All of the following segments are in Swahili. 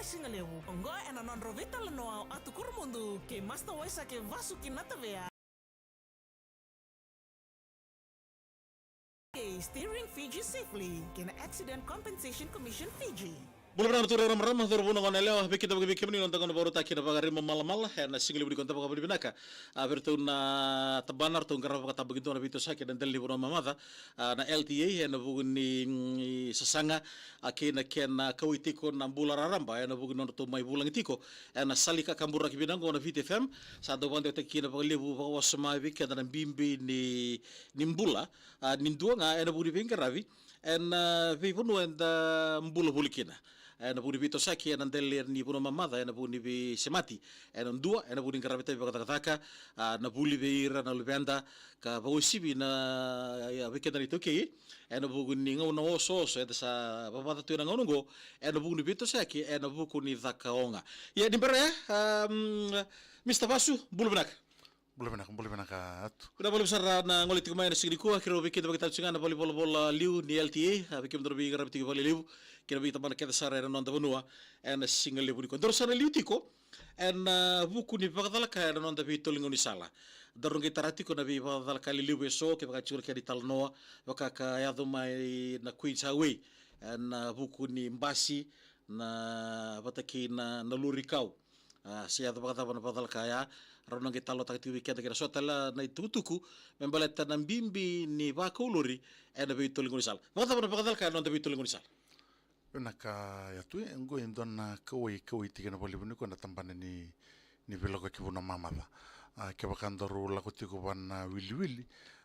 singalewu. Ongo ena non rovita lenoa atukur mundu ke masta waisa ke vasuki natavea. Steering Fiji safely. Kena Accident Compensation Commission Fiji. Belum pernah turun ramah turun dengan eleo kita bagi kami nonton dengan baru tak kira bagari malam-malam na single budi konta bagi binaka bertu na tabanar tu ngara kata begitu na bitu sakit dan teli buron mamada na LTA na buguni sesanga akina kena kawitiko na bulan raramba na buguni tu mai bulan itiko na salika kambura kibinango na VTFM satu bande tekina bagi lebu bawa semai bika dan bimbi ni nimbula nindua nga na buguni bingkaravi vipunu enda mbula bulikina na buni bito saki na ndeler ni puno mamada na buni bi semati na ndua na buni karabete bi kata na buli beira na lubenda ka bawisibi na ya wikenda ni toki na buni ngau na oso sa babada tu na ngongo na buni bito saki na buku ni dhakaonga ya dimbere Mr. Basu bulbenak Boleh benak atu. Udah boleh besar na ngolit kumai na signiku akhirnya bikin bagi tahu na boli bola liu ni LTA bikin dorbi garab tiga boli liu kira bagi teman kita sara na nonda benua na single liu diko dor sara liu tiko na buku ni bakal ka na nonda bito lingoni sala dorong kita ratiko na bi bakal kali liu beso ke baka chur ke di talnoa baka ka yado mai na Queen's Highway na buku ni mbasi na bataki na lurikau siya to baka na padal kaya ronong kita lo takti weekend kira sotala na itutuku membaleta ng bimbi ni baka uluri na bito lingoni sal baka na padal kaya nonda bito lingoni sal Naka ya tu ngo indon na kawai tiga na boli buni ko na tambana ni biloga kibuna mamada ke baka ndoru lakutiku ban wili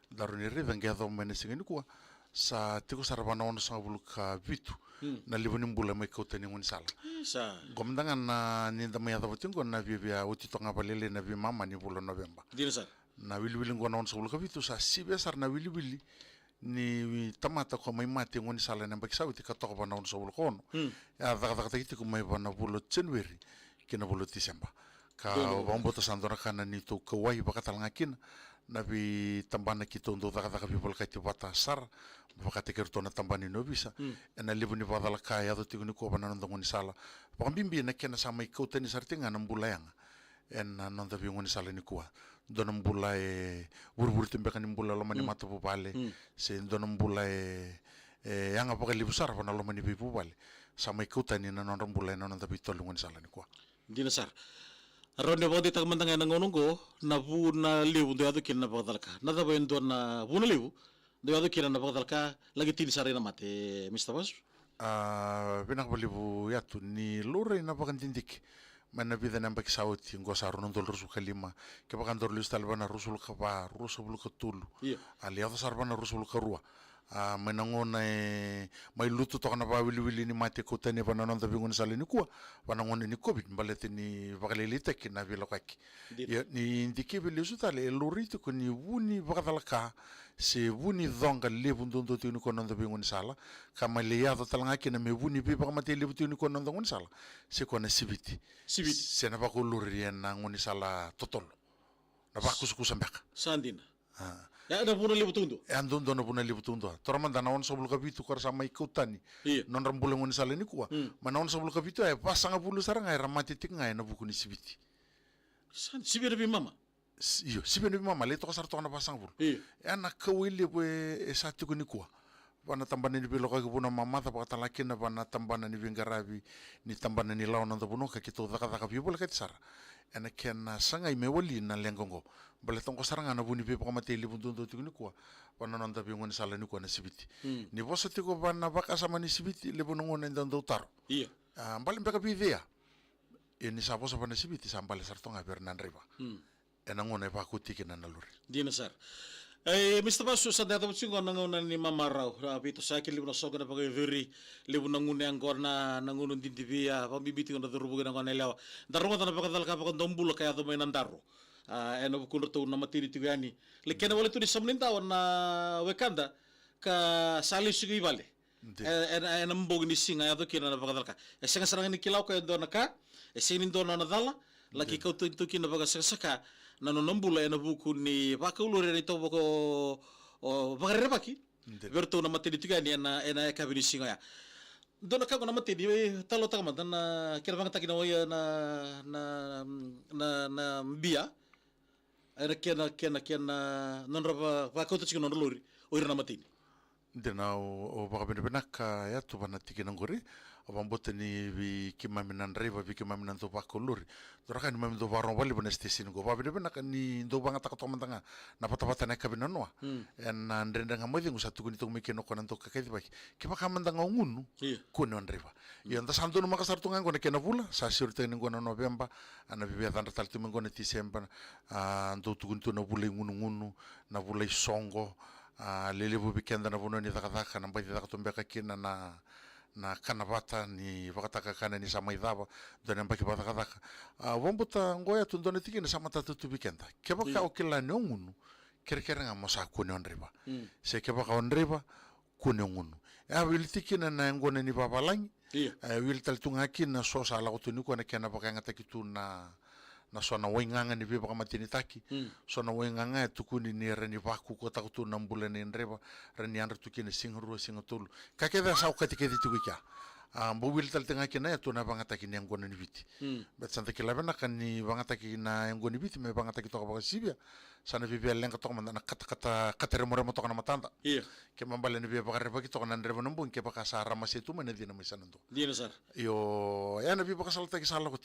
daru ni riven ga do mene singeni ko sa tiko sarabana ono sa buluka bitu na libuni mbula mai kautani ngoni sala sa gomdangan na ni da mai adabu tingo na bibia utito ngapalele na bi mama ni bulan November dino sa na wili ngona ono sa buluka bitu sa sibesar na wili ni tamata ko mai mati ngoni sala na bakisa uti ka to bana ono sa buluka ono ya daga tiki ko mai bana bulo January kina bulo December ka bombo to sandora kana ni to kawai bakatal ngakin na bi tambana kito ndo daga people ka ti bata sar bakate kerto na tambani no bisa na libuni badala kaya do tiguni ko bana ndo ngoni sala pambimbi na kena sama ikota ni sartinga na mbulayanga na nonda bi ngoni sala ni kuwa dona mbulae burbur timbe kan mbula lo mani mata pupale se dona mbulae yanga paka libu sar bana lo mani bi pupale sama ikota ni na nonda mbulae na nonda bi tolu ngoni sala ni kuwa dino sar ronde bodi tak mantanga na ngonongo na bu na liu do adu kinna badalka na da bendo na bu na liu do adu kinna na badalka lagi tin sare na mate Mr. Bas binak balibu yatu ni lure na bakan tindik mana bida nambak sauti ngo saru nondol rusul kalima ke bakan dor listal bana rusul kaba rusul katulu ali ado sarbana rusul karua menangona mai lutu to kana ba wili ni mate ko tane bana nonda bingun salini kuwa bana ngone ni covid balete ni bakalelita kina bilo kaki ya ni ndike bile sutale lorito ko ni wuni bakatalaka se wuni dhonga lebundo ndo tini ko nonda bingun sala kama le ya talanga kina me wuni be bakamate lebu tini ko nonda ngun sala se ko na sibiti se na ba ko lorien na ngoni sala totol na ba kusukusa mbeka sandina ya ada puna libu tundo andondo na puna libu tundo toramanda na on sobul kabitu kar sama ikutani non rambule ngoni sala ni kuwa mana on sobul kabitu ay pasanga bulu sarang ay ramati tik ngay na buku ni sibiti sibir bi mama iyo sibir bi mama le to sar to na pasanga bulu ana kawili be esati ko ni kuwa bana tambana ni biloka ke puna mama ta pakata laki na bana tambana ni bingarabi ni tambana ni lawan na buno ka kito daka bibul ka tsara ena ken sanga imewali na lengongo bale tongko saranga na buni be pakamate libundu ndo tikuni kwa bana nonda bingon sala ni kwa na sibiti ni bosati ko bana baka sama ni sibiti lebuno ngone ndo taro iya mbale mbeka bivea ini sabo sa bana sibiti sambale sartonga bernan riba ena ngone pa kutiki na naluri dino sar Mr. Basu sa data mutsingo nanguna ni mamaraw pito sa akin libu na soga na pagayuri libu nangune angkor na nangunun dindibia pambibiti ko na durubugan ang kanelawa darungan na pakadal ka pakandombula kaya to may nandaro eno bukunro to na matini tigani lekena wala to ni samnintawan na wekanda ka sali sige ibale ena mbog ni singa ato kina na pakadal ka senga sarang ni kilaw kayo do na ka sinin do na nadala lagi kau tuntukin na bagasaka na nonambula na buku ni bakaulure ni to bako bagarere baki berto na matini tigani ena kabini singa ya Dona ka na mati di talo ta man na kira bang takina oya na bia era kena non raba va ko tsi non lori oira na mati Dena o baka benak ya tu bana tikinan gori o bambote ni vi kimaminan reva vi kimaminan to bako lori dora kan mamdo barong wali bana station go babe benak ni do banga tak to mantanga na pata na kabina noa en andrenda ngamodi ngu satu kuni to mikeno konan to kaketi baki kiba kamandanga ngunu kuno reva yo nda santo no makasar tungan ko kena pula sa surte ni ngona November ana bibia tanda tal tumen ngona December ndo tukuntu na bule ngunu na bule songo lele bu bikenda na vuno ni takataka na mbai takatumbeka kina na kanavata ni wakataka kana ni sama idava dona mbaki takataka wombuta ngoya tundone tikina sama tatu bikenda keba ka okila nongunu kere nga mosa kune onriba se keba ka onriba kune ngunu ya wil tikina na ngone ni babalangi wil taltunga kina sosa la kutuni ko na kena bakanga takitu na sona wenganga ni beba matini taki sona wenganga tukuni ni reni vaku ko takutu nambula ni ndreba reni andra tukini singru singatul kakeda sa ukati tukika mbo wil tal tenga kina tu na banga taki ni ngona ni biti bet santa kila bana kan ni banga taki na ngoni biti me banga taki to ba sibia sana bibia lenga to man na kata remore to kana matanda ke mambale ni beba reba ki to kana ndreba nambun ke baka sa ramase tu mena dina misanando dina sar yo ya na bibaka salta ki sala ko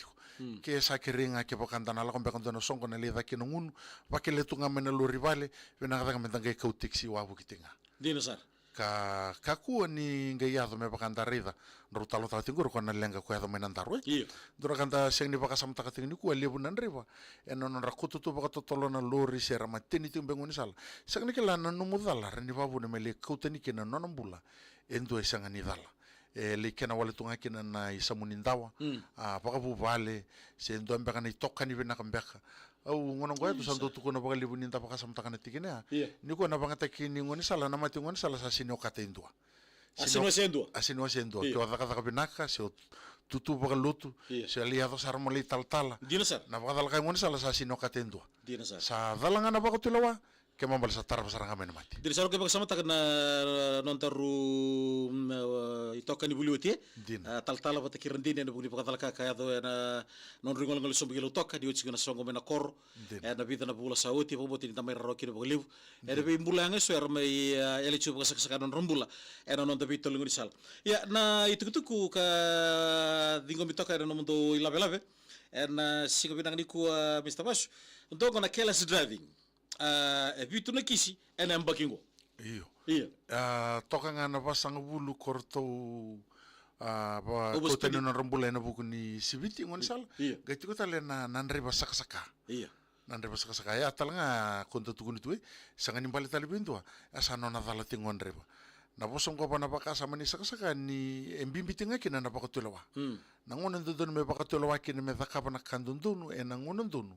ke sa kiringa ke baka ndana la kombe kondo songo na leda ki ngun bakele tu ngamena lo rivale bena ngata ngamenta ngai kautiksi wa bu kitinga dina sar ka ku ni ngai ya me baka ndarida ndo talo ta tingur ko na lenga ko ya me nandarwe dura kanta seng ni baka samta ka tingni ku lebu nandriba eno non rakutu tu baka totolo na lori sera mateni timbe ngoni sal seng ni kala na numudala reni babu ne mele kautani kina nonambula endo esanga ni dala le kena wale tunga kina na isamunindawa baka bu vale se ndo ambeka na itoka ni bena kambeka au ngono ngoya tu santo tu kono baka libu ninda baka samta kana tikine ni ko na baka takini ngoni sala na mati ngoni sala sa sino katendua asino sendo ke wa daka binaka se tutu baka lutu se aliado sarmoli tal dina sar na baka dal ngoni sala sa sino katendua dina sar sa dalanga na baka tulawa ke mambal sa tarap saranga men mati dina sar ke baka samta kana non taru itoka ni bulioti tal bata kirandini na buli baka dalka kaya do na non ringol ngol sombi lo toka di uchi na songo mena kor na vida na bula sauti bo boti tamai roki no liu e be mbulanga so er mai ele chu baka saksa non rombula e non da bito ngoni sal ya na itukutuku ka dingo mitoka no mundo ilave na singo binang ni ku Mr. Bash ndo na careless driving e bito na kisi e na mbakingo iya toka ngana basang bulu korto ba kotani na rombula na buku ni sibiti ngon sal gati ko tale na nanre basaka nanre basaka ya talanga konto tukuni tuwe sanga ni bali tali bintu asa no na dala tingon reba na bosong ko na baka sama ni saka ni embimbi tinga kina na baka tulawa na ngono ndon me baka tulawa kina me zakaba na kandundunu e na ngono ndunu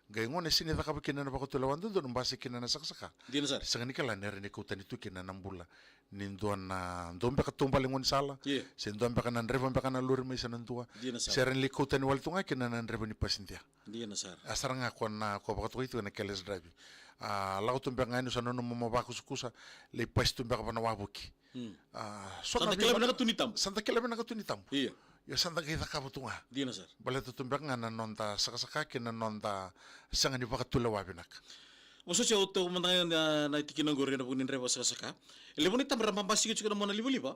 gai ngone sini zakaba kina na baka tulawa ndun mbasi kina na saka dina sar sanga ni kala nere ni kotani tu kina nambula nindona ndombe ka tumbali ngon sala se ndombe ka nandreva mbe kana lori mai sanantua seren li kotani wal tunga kina nandreva ni pasintia dina sar asaranga kona ko baka to na keles drive la ko tumbe ngani sanono mo ba kusukusa le pastu mbe ka bana wabuki santa kele na tunitam yo santa ke ka butunga dina sar bale to tumbe ngana nonta saka kina nonta sanga ni baka tula wabinak Maso siya uto kumantang na itikinan ko rin na pagnin rewa saka. Ele mo nitam ramambasi ko na mo na liba.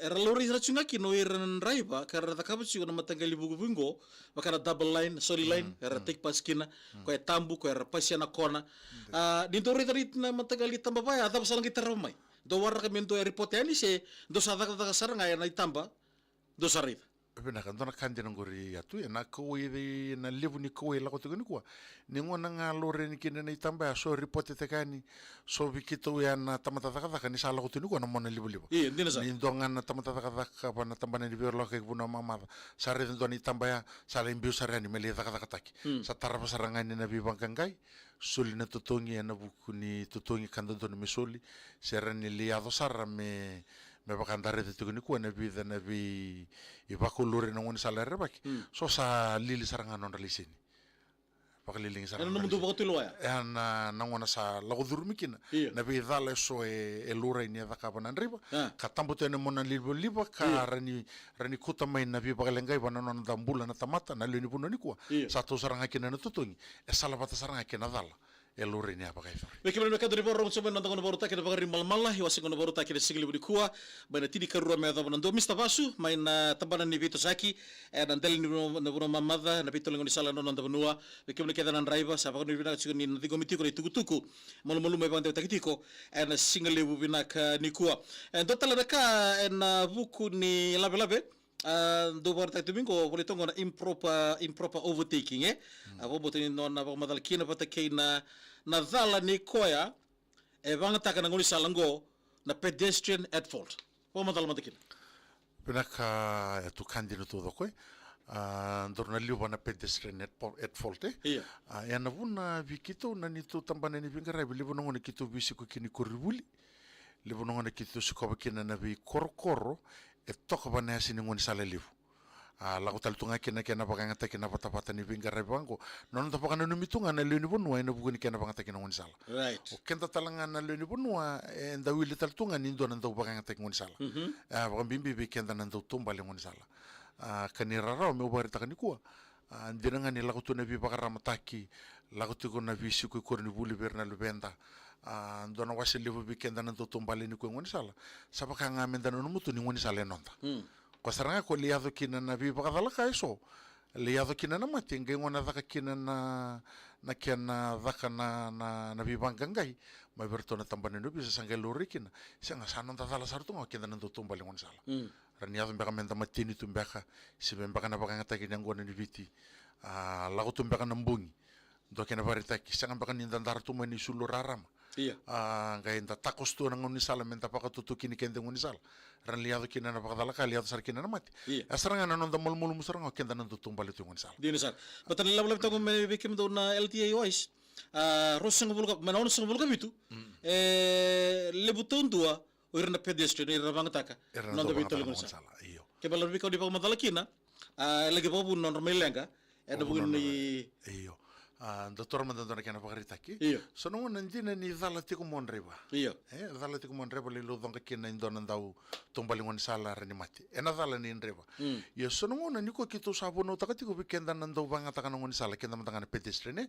Eralori sa tsunga kino iran raiba karena takabut siya na matanggal libu-bungo makana double line, sorry line, era take pas kina ko tambu ko era pasya na kona. Dito rin na matanggal itamba pa ada pasalang kita ramay. Do warna kami do report yani se do sa daga sarang ay na itamba do sarit. Bena kan dona kan dina ngori atu na ko na levu ni ko la ko tugani ko ni ngona nga lore ni kina na itamba so report te kani so bikito ya na tamata taka taka ni sala ko tuni ko na mona libu dina sa ni ndonga na tamata taka taka pa na tambana ni biorlo ke buna mama sare ndoni itamba ya sala imbiu sare ni meli taka taka taki sa tarapa saranga ni na bibang kangai suli na tutongi na buku ni tutongi kando ni misoli sere ni liado sara me baka andare te tukuni ko na vida na vi i bako lore na ngoni salare baki so sa lili saranga non ralisini pakaliling sa Ano naman doon ba ko tuloy? na nangona sa lago durmikina Iya. na bi dale so e lura ni da kapanan riba Ah. katambo tene mona liba ka rani kuta mai na bi pagalengai bana non dambula na tamata na leni puno ni kwa Iya. satu saranga kina na tutungi e salabata saranga kina dala e lura ni apa kai Beki mana mereka dari borong soben nonton kono boru tak kita pagari mal hiwasi kono boru tak kita sigili budi kuah bana tidi karura me ado nando Mr. Vasu main tabanan ni Vito Saki dan deli ni bono mamada na Vito lengoni sala non nando benua beki mana kita nan raiba sa kono bina sigo ni nanti komiti ko tuku malu me bante takitiko na single bu bina ka ni kuah total ka buku ni labe do bar tak tumingo boleh tongo na improper overtaking abo botin non na madal kina patakay na dhala ni koya vanga taka ngoni salango na pedestrian at fault po madal matakin pinaka tu kandino to do koi ndor na liu bana pedestrian at fault iya ya na vuna vikito na ni tu tambana ni vingara bi libu ngoni kito bisi ko kini koribuli libu ngoni kito sikoba kina na bi korokoro e toka bana sini ngoni sala libu lagu tal tunga kena baganga ta kena pata ni vingara bango non ta pakana no mitunga na liu ni bonua ina buguni kena baganga ta kena ngoni sala right o kenta talanga na liu ni bonua e nda wili tal tunga ni ndona ndo baganga ta ngoni sala bimbi bi kenda na ndo tumba le ngoni sala kanira ra me ubari ta kanikua ndiranga ni lagu tuna bi bakara mataki lagu tuko na visi ko korni buli berna lubenda ndona wasi livu bi kenda na ndo tumba le ni ko ngoni sala sabaka ngamenda no mutu ni ngoni sala nonda ko saranga ko liado kina na bi bakadala ka eso liado kina na mati ngai ngona daka kina na kena daka na bi bangangai mai bertona tambane no bisa sangai lori kina sanga sanon tatala sartu ngo kina nando tumba le ngona sala raniado mbeka menda matini tumbeka si mbeka na bakanga taki ngona ni viti lago tumbeka na mbungi do kena barita ki sanga mbeka ni ndandar tu mani sulu rarama iya ngai nda takos tu ngoni sala menta pakatutu kini kende ngoni sala ran liado kina na pakadala ka liado sar kina na mati iya asaranga na non da mol musaranga kenda nando tumbale tu ngoni sala di nisar betul labu tago me bikim do na LTA wise rosang bulga manon sang bulga bitu lebu tondua o na pedestrian ira banga taka non da bitu ngoni sala iyo ke balar bikaw di pa madala kina lagi pa bu non melenga bugun ni iyo Dottor mandandona kena pagaritaki iya so no nanjina ni dala tiko monreba iya dala tiko monreba le lodonga kena indona ndau tombalingon sala reni mati ena dala ni ndreba ya so no ni ko kito sabono takati ko bikenda nandau banga takanongon sala kenda matangana pedestrian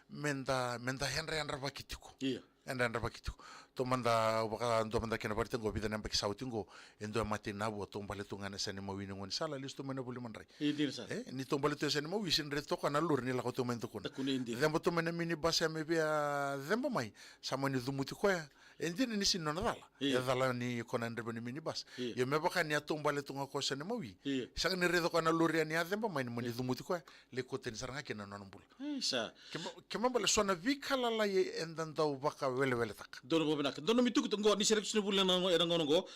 menda henry andraba kitiko iya enda bakitiko to manda ubaka ndo manda kena barita go bidana mbaki sautingo endo mati nabu tombale tungana sani mawini ngon sala listo mena buli mandrai iya nisar ni tombale to sani mawi sin reto kana lur ni la ko to mento kuna indi dembo to mena mini basa me bia dembo mai sama ni dumuti ko endine ni sin nona dala Iya. dala ni kona ndrebe ni mini bas Iya. yo me baka ni tombale tunga ko sani mawi iya sanga ni reto kana lur ni dembo mai ni moni dumuti ko le ko ten saranga kena nona bul isa kema bale sona vikala la ye endan daw baka wele tak dono bo benak dono mitu kutu ngo ni serek sunu bulan ngo era ngono ngo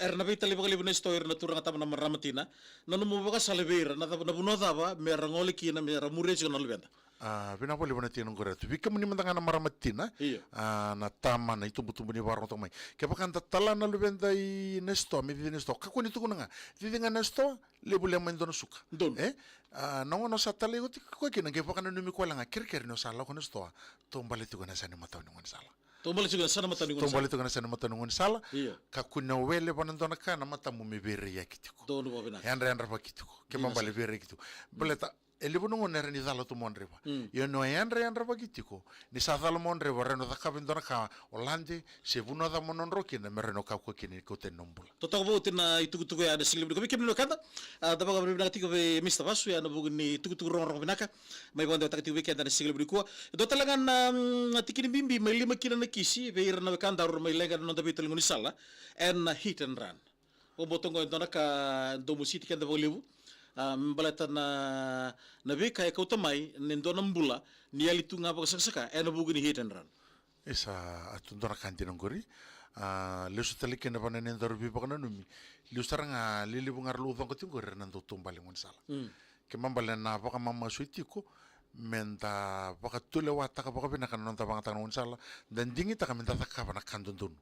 erna be tali bakali bune sto erna turanga tamna maramatina nanu mo baka salveira na buno daba me rangoli kina me ramure sino lubenda bina bole bona tino ngora tu bika muni mantanga na maramatina iya na tama na itu butu buni warno tomai ke pakan tatala na lubenda i nesto me di nesto ka kuni tu kunanga di nga nesto le bule men dono suka Don. na ngono sa tale uti ko kina ke pakan no mi ko langa kirker no sala ko nesto tombale tu kana sani mata no sala tombale juga sana mata ni ngo tombale tu kana sani mata no sala iya ka kuna wele bona dona kana mata mu me bere ya kitiko dono bo benak yandra pakitiko ke mambale bere kitiko beleta elibu nungo nere ni dala tu monreba yo no yandra pakitiko ni sa dala monreba reno da kabindona ka olande se buno da mononro kina mereno ka ko kini ko ten nombula totok bo tina itu kutu ya ada singli ko bikem no kanda daba ga bina tiko be Mr. Vasu ya no bugni tuku tuku rong binaka mai bonde tak tiko weekend ada singli ko do talagan tikini bimbi mai lima kina na kisi be irna kanda ro mai lega no dabi telngoni sala en hit and run o botongo dona ka do musiti kanda bo lebu mbalata na be kay ko tamai nendo nambula ni ali tunga ba saka en bugni hit and run esa atundora kantino ngori lesu talike na bana nendor bi bakana numi lu saranga lili bungar lu dong ketinggo renan to tumbali ngon sala ke mambale na baka mama suitiko menta baka tule wata ka baka bina kan nonta banga tangon sala dan dingi ta menta ta ka bana kandun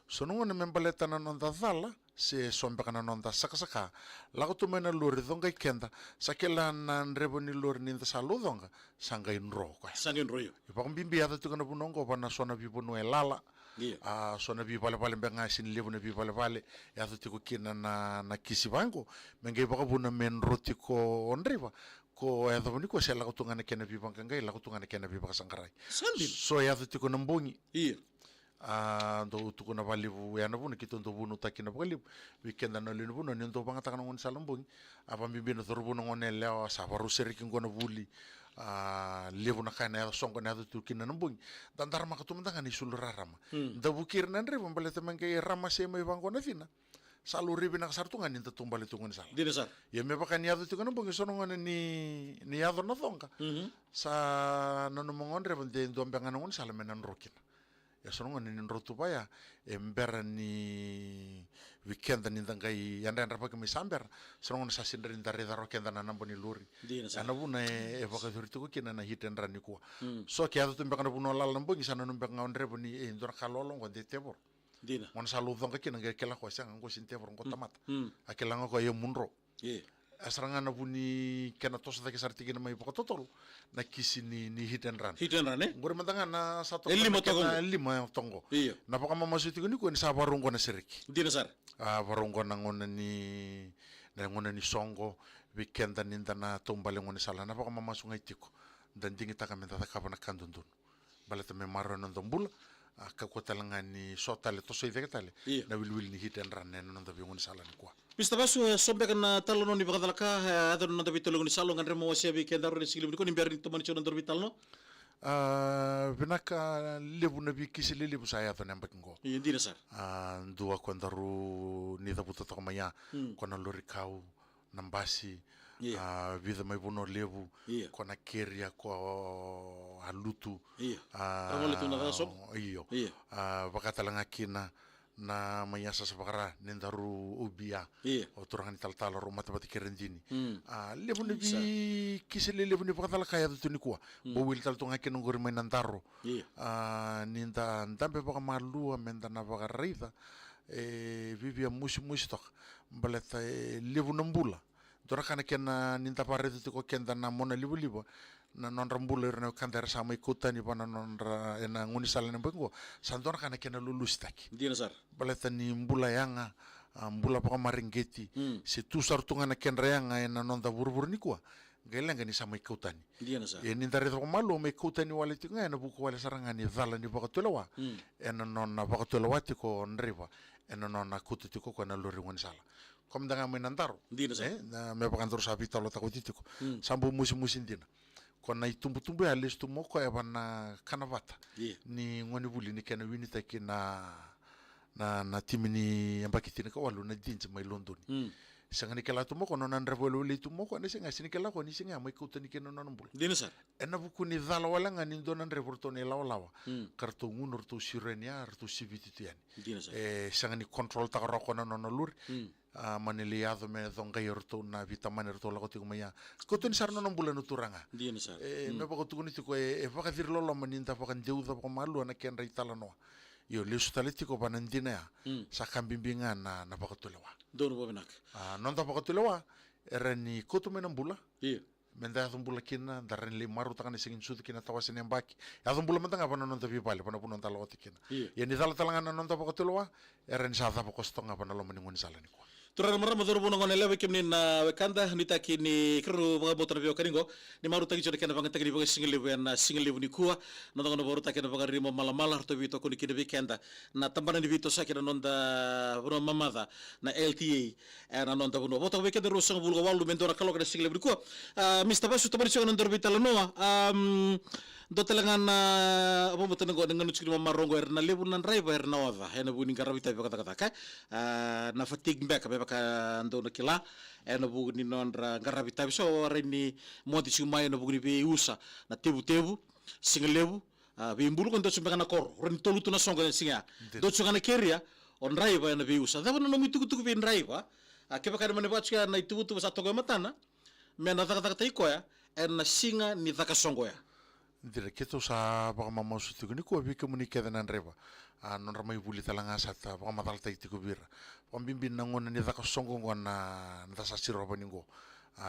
sonongo na membaleta na nonda dhala se sombeka na nonda sakasaka lako tumena lori donga ikenda sakela na nrebo ni lori ninda salu donga sanga inro kwa Sangin royo. ipakong bimbi ata tukana bunongo pa na sona bibo no elala Iya. sona bi pale pale benga sin lebu na bi pale pale ya tu tiko kina na kisi bango mengai baka buna men roti ko onriba ko ya tu ni ko sela ko tungana kena bi bangka ngai la ko tungana kena bi baka sangkarai Sandin. so ya tu tiko nambongi Iya. ndo tuko na valivu ya na bunu kito ndo bunu takina bali weekend na lino bunu ndo banga takana ngon salambongi apa mbibi no torbu no ngone leo sa baru seriki ngona buli levu na kana ya songo na tu kina nambongi dan dar maka tumanda ngani sulurarama nda bukir nan re bombale temange rama se mai bango na fina salu ribi na sartu ngani nda tumbale tu ngoni sal Dina sar. ya me baka ni adu tu kana bongi sono ngone ni adu na thonga sa nanu mongon re bonde ndo mbanga ngon sal menan rokina ya sono ngani ni rotu baya embera ni weekend ni ndangai yanda ndra pake mi samber sono ngoni sa sindri ndare da rokenda na nambo ni luri Dina sar. ana buna e baka zurtu ko kina na hiten rani ko so ke adu tumbe kana buno lal nambo ngi sana numbe ngondre boni e ndora kalolo ngonde tebor Dina. mon salu dhonga kina ngai kela ko sang ngo sin tebor ngo tamata akela ngo ye munro Iya. asranga na buni kena tos da kesar tigina mai baka totol na kisi ni hiten ran Hitan rane. ngor matanga na satu Lima tongo. lima tongo Iya. na baka mama suti ko ni ko ni sa barungo na seriki Dina sar. varungo na ngona ni songo weekend ninda na tombale ngone sala na baka mama sungai tiko dan dingi taka menta taka bana kandundun balata me maro na ndombula ka ko talanga ni sotale to so tale Iya. na wilwil ni hiten ranne na ndo ngone sala ni kwa Mr. Basu sombe kan talo no ni bakadalaka ado no dabi tolo ni salo ngandre mo sia bi kendaro ni sigli ko ni biar ni to mani chono ndor vital no. vinaka lebu na bi kisi lebu saya to nembak ngo Iya dina sar. ndua ko ndaru ni da buta to maya ko na lori kau nambasi vida mai bono lebu Iya. ko na keria ko halutu Iya. Ramole tu na raso. iyo Iya. bakatalanga kina na mayasa sabakara nendaru ubia Iya. o turang ni taltala ro mata bati kerendini lebu ne bi kisele lebu ne bakatala kaya tu ni kuwa bo wil tal tunga ken ngor mai nandaro Iya. ninda ndambe baka malu amenda na baka reida vivia musi tok baleta lebu nambula dora kana ken ninda pare tu ko ken na mona libu libu na nonra mbula rena kandara sama ikuta ni bana nonra ena nguni sala ne bengo sandora kana ken lulus taki Dina sar. baleta ni mbula yanga mbula paka maringeti se tu sartunga na ken yanga ena nonda burbur ni kwa galenga ni sama ikuta ni Dina sar. ni ndare to malo me ikuta ni wale tinga ena buku wale saranga ni dhala ni baka tulawa ena nonna baka tulawa ti ko nriba ena nonna kutu ti ko na lori nguni sala kom danga me nandaro Dina sar. na me baka ndoro sabi talo ta ko titiko sambu musi dina kona itumbu-tumbu ya listu moko ya bana kanavata Iya. ni ngoni buli ni kena winita ki na timi ni ambakitini ka walu na dinja mai Londoni sanga ni kala tu moko no nandra volo le tu moko na singa sini kala ko ni singa mai kuta ni kena non bul Dina sar. ena buku ni dhala wala ngani ndo nandra vorto ni lawa kartu ngunur tu sirenia tu sivititiani Dina sar. sanga ni control ta roko na no lur maniliado me donga yorto na vitamina rto la kotiku maya koto ni sarno non bulano turanga Dina sar. me bako tukuni tiko baka dir lolo maninta baka deuda baka malu ana ken raitala no yo le sutaliti ko banandina ya sa kambimbinga na baka tulewa Dono bobenak. non ta baka tulewa era ni koto menambula Iya. menda bula kina darren le maru takane singin sutu kina tawasen yang baki bula mentanga bana non ta pale bana punon tala otikina Iya. ya ni tala talanga non ta baka tulewa era ni sa ta baka stonga bana lo maningon salani ko Turara marama doro bono ngone lewe kimni na wekanda nita kini kru mga botan bio kaningo ni maru tagi jode kana bangan tagi baga single lewe na single lewe ni kuwa na ngono boru takena baga rimo malamala harto vito kuni kini weekenda na tambana ni vito sakira nonda bono mamada na LTA na nonda bono botan weekenda ro sang bulgo walu mendora kalo kana single lewe ni kuwa Mr. Basu tabari chonga nondor vitala noa do telangan apa botan ngo dengan ucik marongo erna lebu nan raiba erna wava hena buni garavita kata kata na fatigue back ka ando na kila ena bugni nondra garavita so reni modi sumai na bugni be usa na tebu singlebu bimbulu kon do sumba na kor ren tolu tuna songa singa do tsunga na keria on raiba na be usa dava no mitu kutu be raiba ke baka mane bachka na itu sa togo matana me na taka taka iko ya ena singa ni taka songo ya Ndira kita sa baka mamasuti ni ko bi kemuni keda nan reba. Non ramai buli talanga sata baka matal tai tiku bira. Pambimbin nangon ni daka songo ngona ndasa siro baningo.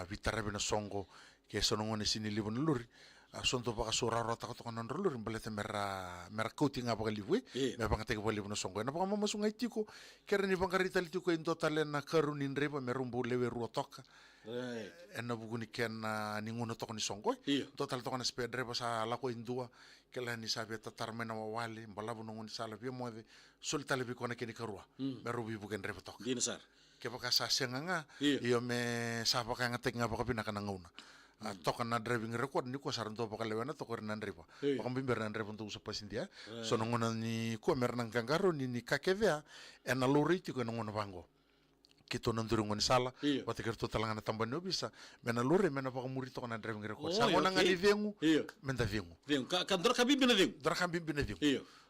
Vitara bina songo ke sonongo ni sini libon luri. Sonto baka sura rota ko nan luri balete mera coating apa kali me baka teke bali bina songo. Na baka mamasunga itiko kera ni baka ritali tiko in totale na karunin reba merumbu lewe ruotoka. En buguni ken ni ngono toko ni songo total toko na spedre basa lako indua kela ni sabe tatar mena wale mbalabu nongo ni sala bi mode sulta lebi kona keni karua merubi buken reba tok Dina sar. ke baka sa senga iyo me sa baka ngatek nga baka pinaka ngauna toka na driving record ni ko saran to baka lewena to ko nan reba baka bimber nan reba untuk sa pasindia so nongo ni ko mer nang kangaro ni kakevea en lori ti ko nongo bango kito nandurungon sala wati kerto talangana tambano bisa mena lore mena paka muri to kana driving record sa ngona ngani vengu menda vengu Kan dora kabimbi na vengu. dara kan bimbi na vengu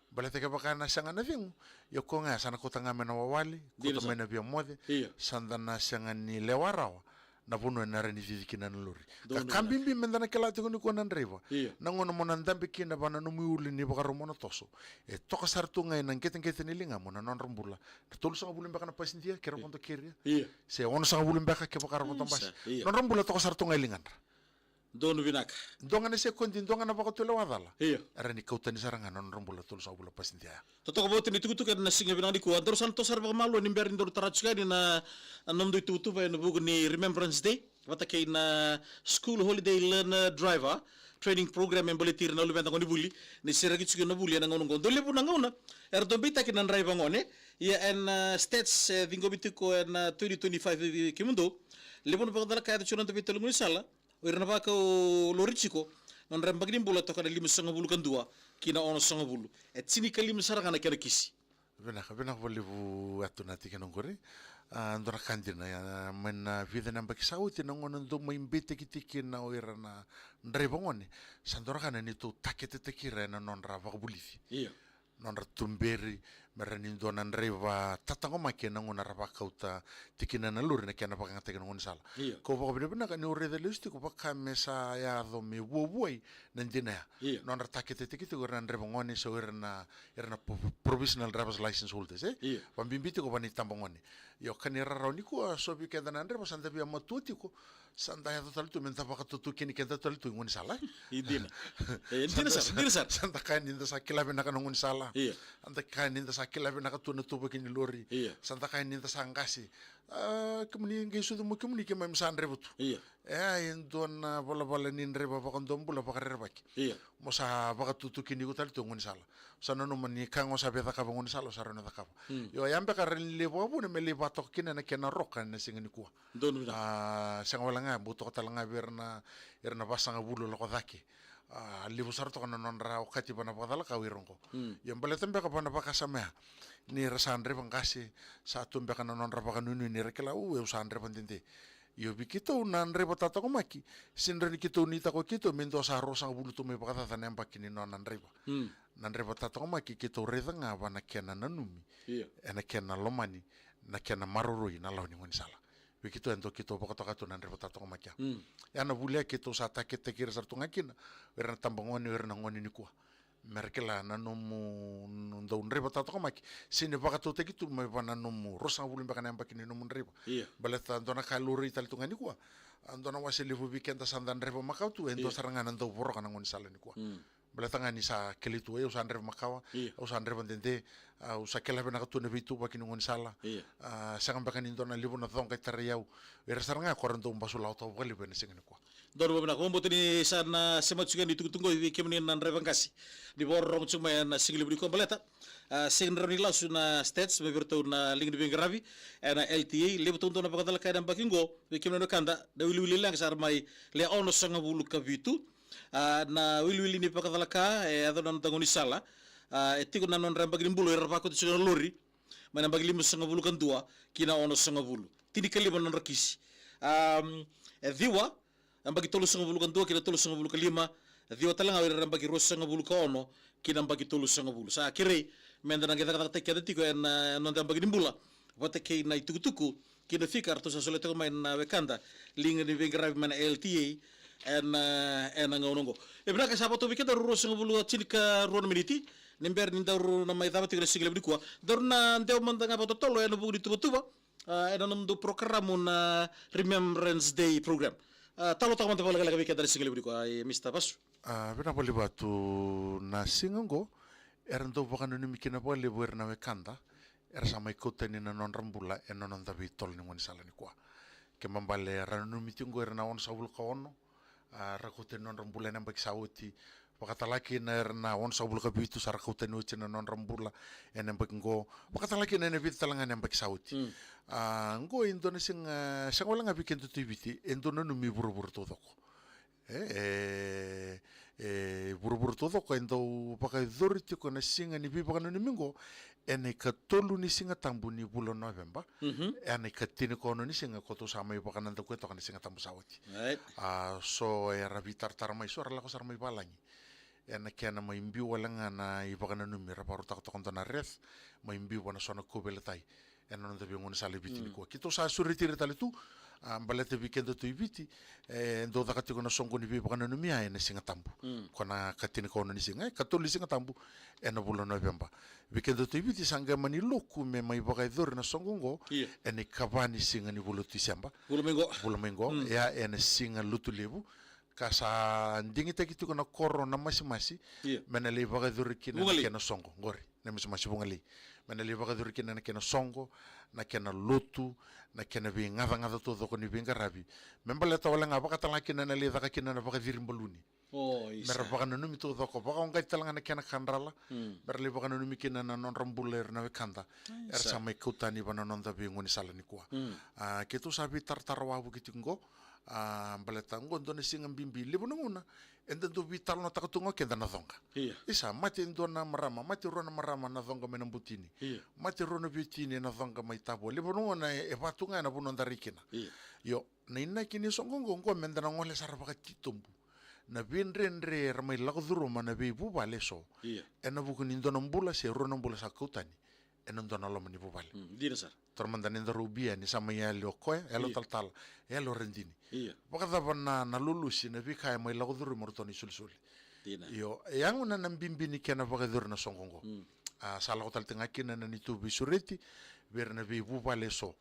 balete ka baka na sanga na vengu yo ko nga sana ko tanga mena wawali ko to mena bia mode sanda na sanga ni lewarawa na puno na reni viviki na lori ka kambimbi menda na kala tiko ni ko nan reva na ngono mo nan dambe kina bana no miuli ni baka romono toso to ka sartu ngai nan keten keten linga mo na non rambula tolu sanga bulin baka na pasindia kero konto keria se ono sanga bulin baka ke baka romono bas non rambula to ka sartu ngai lingan Donu vinaka. dongana se kondi dongana baka tole wadala arani kautani saranga non rambula tolu sanga bulin pasindia Totoko bote ni tukutuka na singa binang di kuwa. Terus santo sar baka malu ni mberin doru taratsuka ni na nom do tutu pa na bugu ni Remembrance Day. Wata kay na School Holiday Learner Driver training program yang balitir na lumenta ngoni buli ni siragit sugi na buli na ngonong gondo lebu na ngona erdo bita kin nan driver ngone ya en states vingo bitiko en 2025 kimundo lebu na pagdala kaya chunan to bitel ngoni sala irna ba ko lorichiko non rembagni bula to kana limu sanga bulu kan dua kina ono sanga bulu et sini kalim saranga na kera kisi bena volivu atunati ke nongore andora kandina ya mena vida namba kisauti nongono ndo maimbete kitiki na oira na ndrebongone sandora kana ni to takete tekira na non rava bulifi non ratumberi merani ndo na ndreva tatango make na ngona rava kauta tikina na luri na kana baka ngate ngon sala ko baka bena kana ore de listi ko baka mesa ya do me woi nandina non ratakete tikiti ko na ndrebongone so irna provisional driver's license holders pambimbiti ko bani tambongone yo kanira rauni ko so bi kenda nandre pasanda bi amatuti ko sanda ya total tu menta baka tutu kini kenda total tu ngoni sala idina sar sanda kan inda sakila bena kan ngoni sala anda kan inda sakila bena ka tu nutu baki ni lori sanda kan inda sangasi kemuni ngi sudu mo kemuni ke mam sandre butu indon bola ni ndre baba kon dombula baka rebaki mo sa baka tutu kini ko tal tu ngoni sala sana no mani kango sa beta ka ngoni sala sarana ta ka yo yambe ka ren le bobu ne meli batok kina na kena roka na singani kuwa donu sanga wala nga buto ko talanga berna erna basanga bulu lo ko dake libu sarto kana non ra o kati bana badala ka wirongo yambale tembe ka bana baka samea ni rasandre bangkasi satu mbe kana non ra baka nunu ni rekela usandre pandinte yo bikito nanre batata ko maki sinre ni kito ni ta ko kito mento sa rosa bulu to me baka ta nemba kini non nanre ba nanre batata ko maki kito reda nga bana kena nanumi ena kena lomani na kena maroroi na launi ngoni sala bikito ento kito baka to nanre batata ko maki ya na bulia kito sa ta kete kira sartu ngakina werna tambangoni werna ngoni ni kuwa merkela nanomu ndo nreba tato maki sine baka to tekitu me bana nomu rosa bulu baka namba kini nomu nreba baleta ndona kaluri tal tungani kwa andona wasili fu weekend sandan nreba makautu endo sarangan ndo boro kana ngoni sala ni kwa baleta ngani sa kelitu e usan nreba makawa usan nreba ndende usa kela bena ka tune bitu baki ngoni sala sangan baka ni ndona libu na thonga tariyau era saranga korando mbasula auto bali bena singani kwa Doro bana ko mbote ni sana semat suga ni tutungo wi kemni nan revangasi di borong cuma na singli budi ko baleta singra ni lasu na states me verto na ling di bengravi na LTA le betul na pakadala kaya bakingo wi kemni no kanda da wili lang sar mai le ono sanga bulu ka vitu na wili ni pakadala ka adon tangoni sala etiko na non rambagin bulu era pakot suga lori mana bagi limu sanga bulu kan dua kina ono sanga bulu tini kali non rakisi diwa ang bagi tolo sanga bulu kan dua kina tolo sanga bulu kalima diwa talanga ang bagi ros sanga bulu ka ono kina bagi tolo sanga bulu sa kire menda nang kita kata tiko en non ang bagi nimbula wate kay na itukutuku kina fikar to sa solete ko main wekanda linga ni vengravi mana LTA en ngaunongo ibra ka sabato biketa ruro singa bulu cinika ruon miniti nember ni daru na mai dama tigre sigle bidikwa daruna ndeu mandanga bato tolo en bugu dituba en nam do program na Remembrance Day program talo takamanta pala kala biketa sigle bidikwa Mr. Basu Vena pali batu na singango eran do bakano ni mikina pali buer na wekanda era sama ikuteni na non rambula e non davi tol ni ngoni sala ni kwa ke mambale ranu mitingo era na on sabul ka ono rakuten non rambula na bak sauti pakatalaki na on sabul ka bitu sar rakuten no chena non rambula en bak ngo pakatalaki na bit talanga na bak sauti ngo Indonesia sangola nga bikin tu tibiti Indonesia mi buru-buru todoko buru-buru todo ko endo pakai doriti ko na singa ni biba no mingo ene ka tolu ni singa tambu ni bulo November ene ka tini ko no ni singa ko to sama iba kana to ko to kana singa tambu sawati so era vitar tarmai so la ko sar mai balangi ene kena mai mbi wala ngana iba kana no mira paru tak to kon na res mai mbi wana sona ko beletai ene no de ngone sale bitini ko kito sa suriti retale tu balete weekend tu ibiti ndo da katiko na songo ni biba kana no mia ene singa tambu kona katini ko no ni singa katoli singa tambu ene bulo November weekend tu ibiti sanga mani loku me mai bagai dor na songo ngo ene kabani singa ni bulo December bulo mengo ya ene singa lutu lebu kasa ndingi tekiti na koro na masi mena le bagai dor kina kena songo ngori na masi bungali mena le bagai dor kina kena songo na kena lutu na kena bi ngava to ko ni binga rabi membale to wala ngaba katala kina na le daka kina na baka dirim baluni mer baka no mi to ko baka ngai talanga na kena kandrala mer le baka no mi kina na non rambuler na kanda sama ikutani bana non da bi ngoni sala ni kwa ketu sabi tartarwa bu kitingo baleta ngo ndone singa bimbi libu nguna enda do vital no takatungo kenda na zonga isa mati ndona marama mati rona marama na zonga mena butini mati rona butini na zonga mai tabo libu nguna e batunga na buno ndarikina yo na ina kini songo ngo menda na ngole saraba titumbu na binrenre ramai lagduru mana be buba leso ena bukuni ndona mbula se rona mbula sakutani ena ndona lo mani bubale dira sar tormanda nenda rubia ni sama ya lo koe elo tal ya lo rendini pakata bana na lulusi na bika mai lagduru mortoni sulsul yo yang una nambimbini kena bagadur na songongo sala ko tal tengakina na nitu bisureti berna be bubale so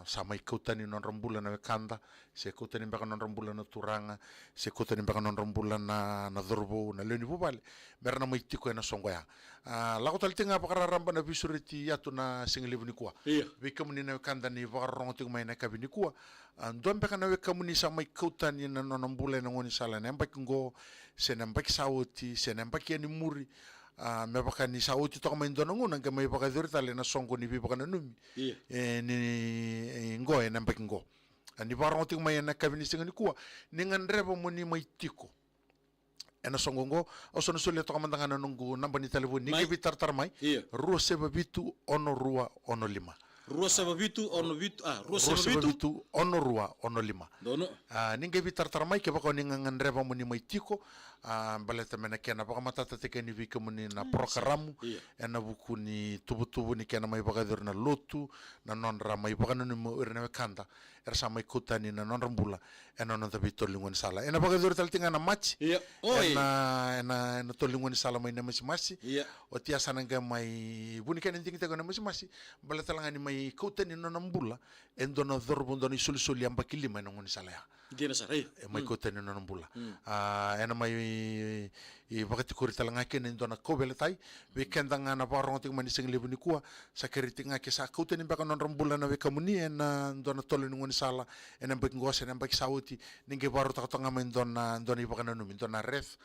sama ikutani non rembulan na kanda se ikutani baka non rembulan na turanga se ikutani baka non rembulan na dorbo na leni bubale berna mai tiko na songo ya la ko taltinga baka ramba na bisuriti yatu na singlibuni kwa be kamuni na kanda ni baka rongo mai na kabini kwa ndon baka na kamuni sama ikutani na non rembulan na ngoni sala na mbaki ngo se na mbaki sauti se na mbaki ni muri me baka ni sauti to mai ndona nguna nga mai baka dorita le na songo ni bi baka na numi ni ngo e na mbaki ngo ani barongo tik mai na kabini singa ni kuwa ni ngandreba mo ni mai tiko ena songo ngo osono sole to kamanda ngana nungu namba ni telefoni ni ke bitar mai ro seba bitu ono rua ono lima Rosa babitu ono bitu Rosa babitu ono rua ono lima dono ninge bitar mai ke baka ni ngandreba mo ni mai tiko baleta mena kena baka matata teke ni vika mo ni na programamu ena buku ni tubu ni kena mai baka na lotu na non ramai baka no mo irna kanda ersa mai kutani na non rambula ena non da bitu lingon sala ena baka tal tinga na match ena to lingon sala mai na masi o tia sananga mai buni kena tinga tego na masi baleta langa ni mai kutani no nambula endo na dorbo ndo ni sul yamba kilima no ngoni sala ya dina sar mai kutani no nambula ena mai i bakati kurita langa kene ndo na kobeletai we kenda ngana barongo ting mani sing lebuni kuwa sakeriti ngake sa kutani baka non rambula na we kamuni ena ndo na tolo ngoni sala ena mbek ngose ena mbek sauti ninge baro takatanga mai ndo na baka na numi ndo na ref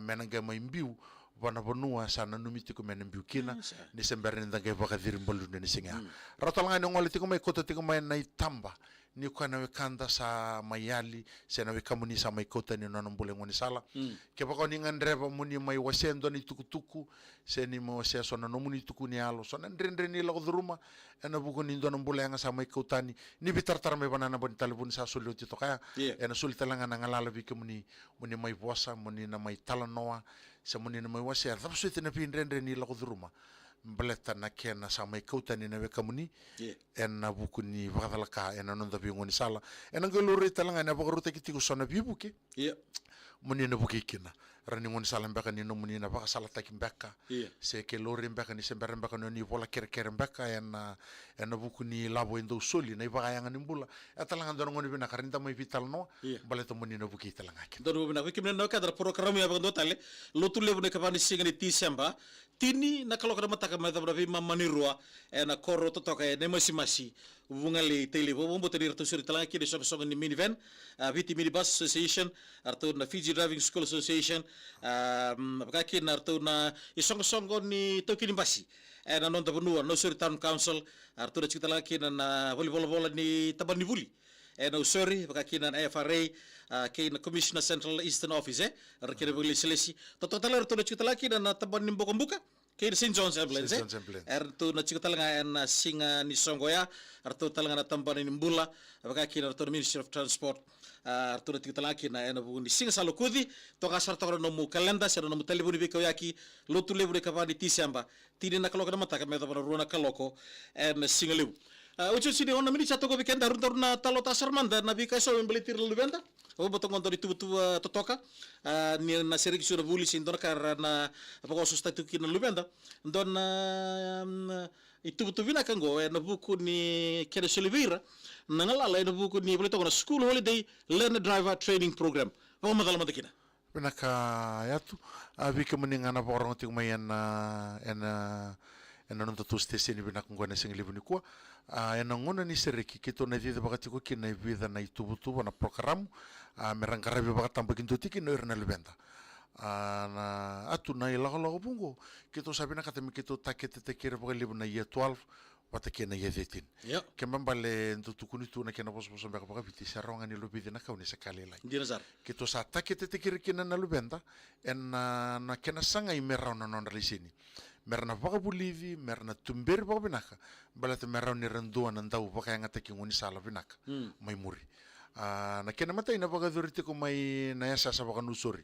menanga mai mbiu wana bonua sana numiti ko menen biukina ni semberni ndage baka dirim bolu ni singa ratalanga ni ngole tiko mai kota tiko mai nai tamba ni ko na kanda sa mayali se na kamuni sa mai kota ni non mbule ngoni sala ke baka ni ngandreba muni mai wasendo ni tukutuku se ni mo se sona no muni tuku ni alo sona ndrendre ni la godruma ena buku ni ndon mbule nga sa mai kota ni bitar mai banana bon talbun sa sulu ti to kaya ena sul talanga na ngalala bi muni mai bosa muni na mai talanoa sa muni na mai wase ar tapsu tena pindrendre ni la godruma mbaleta na kena sa mai kautani na wekamuni ena buku ni vakadalaka ena nonda biungoni sala ena ngelore talanga na bakaruta kiti kusona bibuke muni na buki kina rani ngoni sala mbaka ni no muni na baka sala taki mbaka se ke lore mbaka ni sembere mbaka no ni bola kere mbaka ena buku ni labo endo soli na ibaka yang nimbula atalanga ndo ngoni bina karinta mai vital no baleta muni na buki talanga kina ndo bina kimna no kadar program ya bando tale lotu lebu ne kapani singa ni Desember tini na kalau kada mataka mata bravi mamanirua ena koro totoka ene masi vungale tele bo bombo tani ratu suri talanga kini song ni minivan viti minibus association artu na Fiji Driving School Association bakaki na artu na isong ni tokini basi ena non tabunua no suri town council artu na chita lagi na volleyball ni tabani vuli ena usori bakaki na FRA kay na Commissioner Central Eastern Office arkene buli selesi total artu na chita lagi na tabani mbuka kay St. John's Ambulance artu na chita langa na singa ni Songoya artu talanga na tambani ni Mbula bakaki na artu Ministry of Transport artu na chita lagi na ena bu ni singa salukudi to kasar to no mu kalenda sa no mu telefoni biko yaki lotu lebu de kapani Desember tini na kaloko na mataka me tabana runa kaloko en singa lebu ucu sini ona mini chato ko weekend harun na talota sarmanda na bika so embelitir lubenda o botong on tu totoka ni na seri sura vuli sin don karana apa susta tu kin lubenda don itu vina kango na buku ni kene Silveira na ngala na buku ni boleh school holiday learner driver training program pa madal madakina Pinaka yatu vika meningana borong ting mayan ena nonto tu stesen ni binak ngona sing libu ni kwa ena ngona ni seriki kito na dida bakati ko kina vida na itubutu na program merangkara bi bakat tampa kintu tiki no irna lebenta na atu na ilago bungo kito sabi na katemi kito takete tekira bakal libu na year 12 wata kena year 13 kemban bale ntutu kunitu na kena bos mbaka baka biti saronga ni lubidi na kauni sekali lai dinazar kito sa takete tekira kina na lubenta na kena sanga imerau na non risini merna baka bulivi merna tumberi baka binaka balata merau ni rendua na ndau baka yang ataki nguni sala binaka mai muri na kena mata ina baka duriti ko mai na yasa sa baka nusori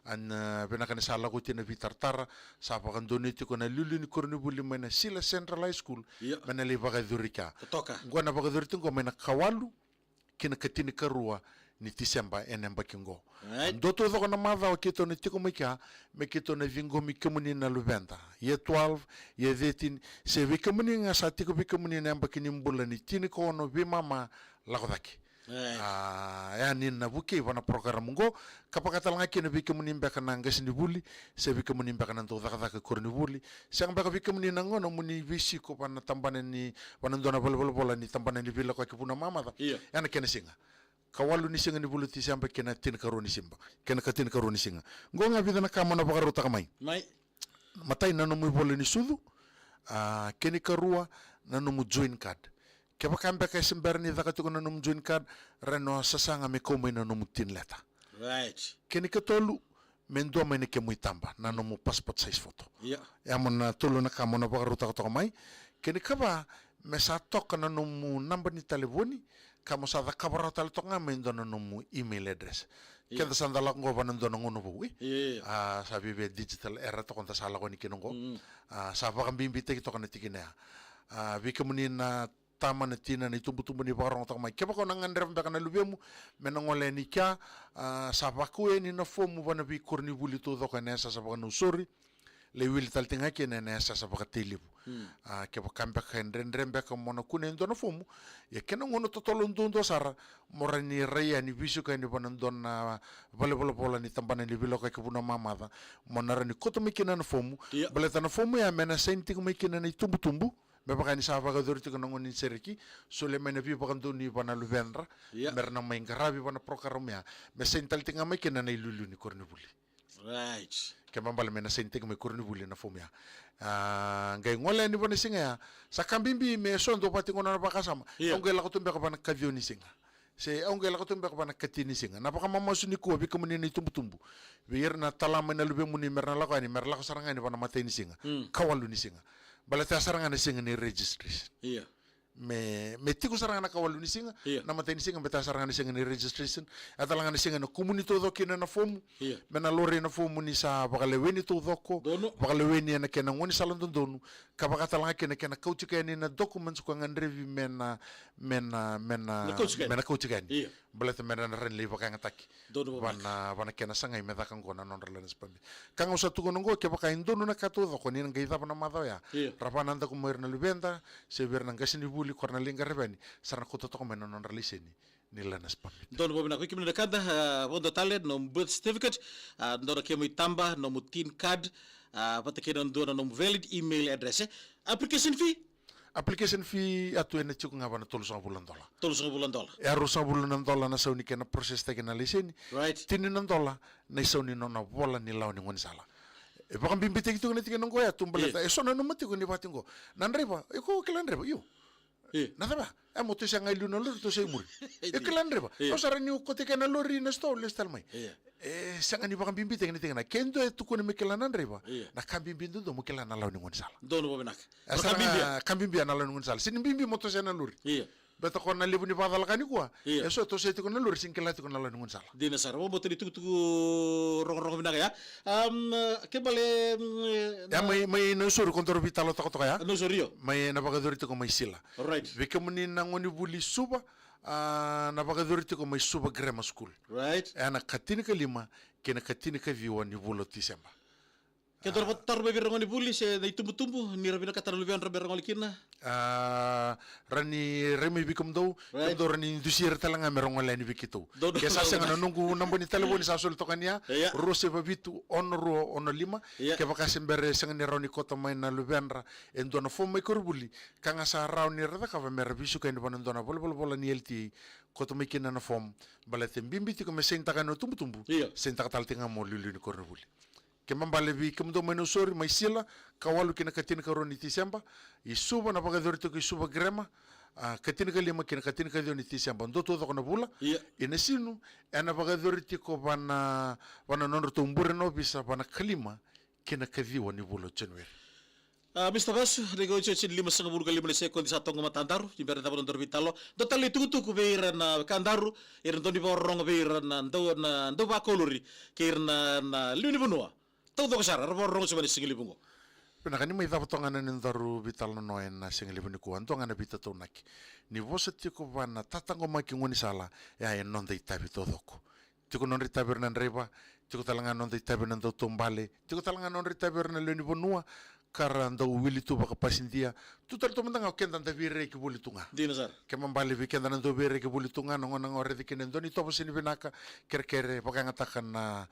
an binaka ni sala ko tina vitartara sa baka doniti ko na lulu ni korni buli mai na Sila Central High School mana li baka durika ngwana baka duriti ko mai na kawalu kina katini karua ni Desember enen bakingo ndoto do na mava o kito ni tiko mika me kito na vingo mi kemuni na lubenta ye 12 ye 13 se vi kemuni nga sa tiko vi kemuni na bakini mbula ni tini ko no vi mama lakodaki ya ni na buke wana program ngo kapakata langa kina vi kemuni mbaka na ngasi ni buli se vi kemuni mbaka na ndo daka korni buli se mbaka vi kemuni na ngono muni visi ko pana tambane ni wana ndona bola ni tambane ni vila ko kipuna mama ya na kena singa kawalu ni singa ni bulu ti sampai kena tin karoni simba kena katin karoni singa ngonga vida na kama na bakaru takamai mai matai na no mu bolu ni sudu keni karua na no mu join card ke bakambe ka simber ni zakati ko na no mu join card reno sasanga me komai na no mu tin leta keni katolu mendo mai ne ke mu tamba na no mu passport size photo ya mon tolu na kama na bakaru takamai keni kaba me sa tok na no mu number ni telefoni kamu sa kabaro tal tonga mendo na no mu email address kenda sandala ngo banando no ngono bu sabi be digital era to konta sala ko ni kinongo sa ba kambimbi te to kana tikina bi kamuni na tama na tina ni tumbu ni barong to mai keba ko nangan rem kana lubemu menongole ni kya sa ba ku ni na fomu bana bi korni buli to do kana sa ba no sorry le wil tal tinga kene na sa ba telibu ke ba kamba rendrembe ko mono kunen do no fomu ya kena ngono totolon dundo sara morani reya ni bisu ka ni bonan don na bola ni tambana ni bilo ka kubuna mamada monara ni koto mikina na fomu baleta na fomu ya mena senti ko mikina ni tumbu be baka ni sa ba dorti ko ngoni seriki sole mena bi baka ni bana luvendra merna mai ngarabi bana program ya me sental tinga mikina na lulu ni kornibuli kemambal mena senti ko kornibuli na fomu ya ngai ngole ni bona singa ya sakambimbi me sondo pati ngona na bakasama ongela ko tumbe ko bana kavioni singa se ongela ko tumbe ko bana katini singa na baka mama suni ko bi ko ni tumbu wir na talama na lube muni merna la ko ni merla ko saranga ni bana mateni singa kawalu ni singa balata saranga ni singa ni registration me tiku saranga kawalu ni singa Iya. na matay ni singa beta saranga ni singa ni registration atalanga ni singa na community do kina na fomu Iya. mena lori na fomu ni sa bakaleweni to doko Dono. bakaleweni na kena ngoni salon donu kabakatalanga kena kauchi kani na documents ko ngandrevi mena kauchi kani Iya. baleta mena na ren liva kanga taki Dono wana kena sanga imeda kan kona non relens pambi kanga usatu kono ngo ke baka indonu na kato doko ni ngai dapa na madaya Iya. rapana anda ko moir na lubenda se ver na ngasini buli korna linga rebani sarna ko to mena non reliseni ni lanas pambi Dono bobina ko kimna kada bondo talent no birth certificate ndora kemo itamba no mutin card pata kena ndona no valid email address application fee atu ena chiku ngaba na $3 bulan dola $3 e $1 bulan na sauni kena proses ta kena liseni right tini na dola na sauni no na bola ni launi ngoni sala e baka bimbite gitu ngene tikena ngoya tumbaleta e sona no mati ko ni batingo nanreba e ko kelanreba yo Nada a moto sa ngai luna lor to sa imuri. E kelanreba. O sara ni ko te kana lori na sto le stal mai. E sanga ni baka bimbite ngene tikena kendo e tukone me kelanan reba. Na kambimbindo do mo kelana launi ngoni sala. Dono bobinak. Kambimbi na launi ngoni sala. Sin bimbi moto sa na lori. Beta ko na libu ni badal kani kwa. Eso to se te ko na lori sin kelati ko na launi ngoni sala. Dina sara mo boto ni tuku rong binak ya. Ke bale ya mai no suru kontor vitalo to ya. No sorio. Mai na baka dorito ko mai sila. Right. Vika muni na ngoni buli suba na baka dorito ko mai suba grammar school. Right. Ana katini ka lima kena katini ka viwa ni bulo Disemba. Ke dor tar be rongoni buli se na itumbu-tumbu ni rabina katar lubian rabe rongoli kina. Rani remi bikum do do rani indusir talanga merongol ni bikito. Ke sa senga na nungu namboni taleboni sa sol tokania rose babitu ono lima ke baka sembere senga ni roni kota mai na lubianra endo na fo mai korbuli kanga sa rauni rada ka mer bisu ka ni bonan dona bol ni LT kota mai kina na fom balete bimbiti ko me senta ka no tumbu senta ka taltinga mo lulu ni korbuli. Ke mambale vi kemdo meno sori mai sila kawalu kina katina ka roni Disemba isuba na baga dorito ki suba grema katina ka lima kina katina ka roni Disemba ndo to na bula ina sinu ena baga dorito ko bana nonro tumbure no bisa bana kalima kina kadhiwa ni bula January. Mr. Basu, nego cecin 5,5 kali sekondi sa tongo matandaru, di berda bono ndor vitalo. Do tali tuku beira na kandaru, iran toni borong beira na ndo ba kolori, kirna na luni bonua. Tau do kasara, borong sebani singili bungo. Pena kani mai dapat tongana nindaru vital no na singili buni ku antongana bita to naki. Ni voset tiko bana tatango maki ngoni sala ya non dei tabi to doko. Tiko non ritaber nan reba, tiko talanga non dei tabi nan do tombale, tiko talanga non ritaber nan luni bonua. Kara anda wili tu baka pasindia tu tar to mendanga kenda anda vire ki buli tunga Dina sar ke mambali vi kenda anda vire ki buli tunga no ngona ngore dikene ndoni to posini binaka kerkere baka ngatakan na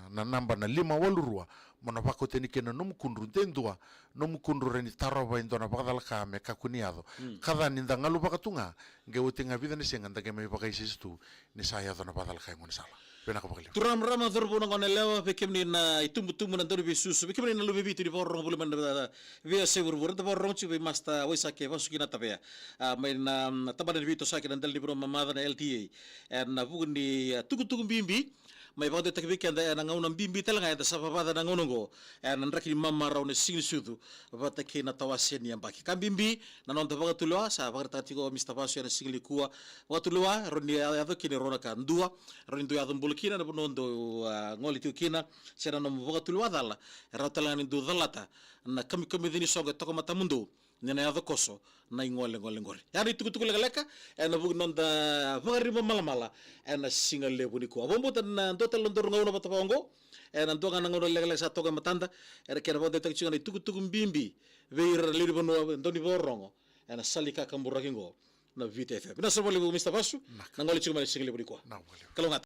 namba na 5 walurua mona bako teni kena no mukundru tendua no mukundru reni taroba indona baka dalka me kakuniado kada ninda ngalu baka tunga ngeutinga vida ni senga ndage me baka isistu ni saya dona badal kay ngon sala. Turam rama dorbo na ngone lewa bekemni na itumbu na dori bisusu bekemni na lubebi tu di borong bulu man via sewur buru da borong chu be masta wesa ke vasu kina tapea mai na tabana bito sa kina dal libro mamada na LTA na bugun di tugu bimbi mai bawde takbi kenda na ngauna bimbi talanga da sababa na ngonongo na nraki mama raune sing sudu bata ke na tawasen yang baki kan bimbi na non tabaga tulwa sa baga tatiko Mr. Basu na singli kuwa watulwa roni ado kini rona kan dua roni do ado bulkina na bonondo ngoli tu kina sera no baga tulwa dala ratala ni do dalata na kami dini soga toko mata mundo nena ado koso na ngole ngore yari tuku leka na bug non da bagari mala na singal lebuni ko abombo tan do talondor ngawno bata bongo na do ngana ngoro lega sa toga matanda kera bode tak chingani tuku bimbi veir liri bono ndoni borongo na salika kambura kingo na VTF na sabole Mr. Basu na ngoli chingani singal lebuni ko kalonga